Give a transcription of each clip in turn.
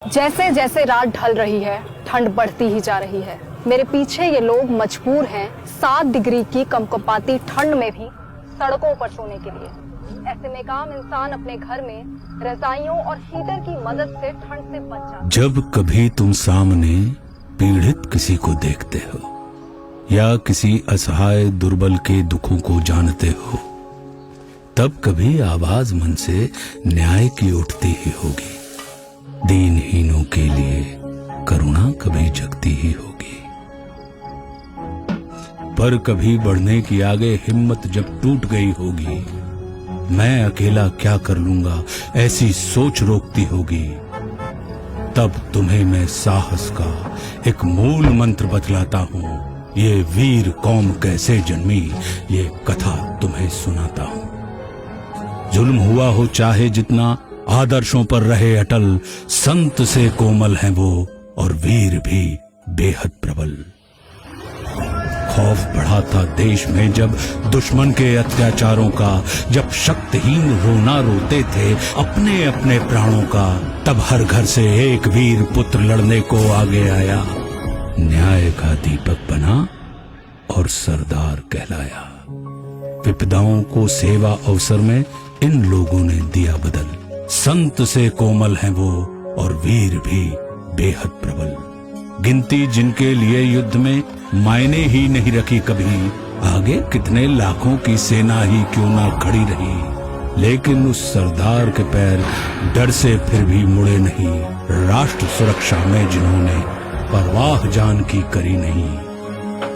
जैसे जैसे रात ढल रही है, ठंड बढ़ती ही जा रही है। मेरे पीछे ये लोग मजबूर हैं 7 डिग्री की कंपकंपाती ठंड में भी सड़कों पर सोने के लिए। ऐसे में काम इंसान अपने घर में रजाइयों और हीटर की मदद से ठंड से बच जाता है। जब कभी तुम सामने पीड़ित किसी को देखते हो या किसी असहाय दुर्बल के दुखों को जानते हो, तब कभी आवाज मन से न्याय की उठती ही होगी। दीनहीनों के लिए करुणा कभी जगती ही होगी। पर कभी बढ़ने की आगे हिम्मत जब टूट गई होगी, मैं अकेला क्या कर लूंगा ऐसी सोच रोकती होगी, तब तुम्हें मैं साहस का एक मूल मंत्र बतलाता हूँ। ये वीर कौम कैसे जन्मी, ये कथा तुम्हें सुनाता हूँ। जुल्म हुआ हो चाहे जितना, आदर्शों पर रहे अटल, संत से कोमल हैं वो और वीर भी बेहद प्रबल। खौफ बढ़ा था देश में जब दुश्मन के अत्याचारों का, जब शक्तिहीन रोना रोते थे अपने अपने प्राणों का, तब हर घर से एक वीर पुत्र लड़ने को आगे आया। न्याय का दीपक बना और सरदार कहलाया। विपदाओं को सेवा अवसर में इन लोगों ने दिया बदल। संत से कोमल हैं वो और वीर भी बेहद प्रबल। गिनती जिनके लिए युद्ध में मायने ही नहीं रखी कभी, आगे कितने लाखों की सेना ही क्यों ना खड़ी रही, लेकिन उस सरदार के पैर डर से फिर भी मुड़े नहीं। राष्ट्र सुरक्षा में जिन्होंने परवाह जान की करी नहीं,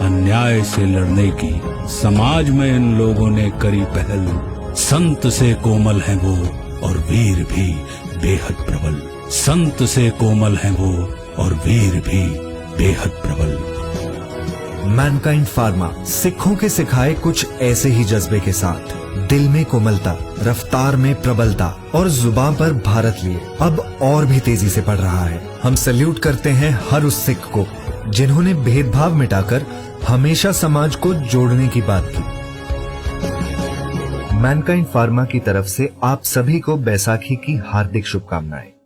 अन्याय से लड़ने की समाज में इन लोगों ने करी पहल। संत से कोमल हैं वो और वीर भी बेहद प्रबल। संत से कोमल हैं वो और वीर भी बेहद प्रबल। मैनकाइंड फार्मा सिखों के सिखाए कुछ ऐसे ही जज्बे के साथ, दिल में कोमलता, रफ्तार में प्रबलता और जुबान पर भारत लिए अब और भी तेजी से बढ़ रहा है। हम सल्यूट करते हैं हर उस सिख को जिन्होंने भेदभाव मिटाकर हमेशा समाज को जोड़ने की बात की। मैनकाइंड फार्मा की तरफ से आप सभी को बैसाखी की हार्दिक शुभकामनाएं।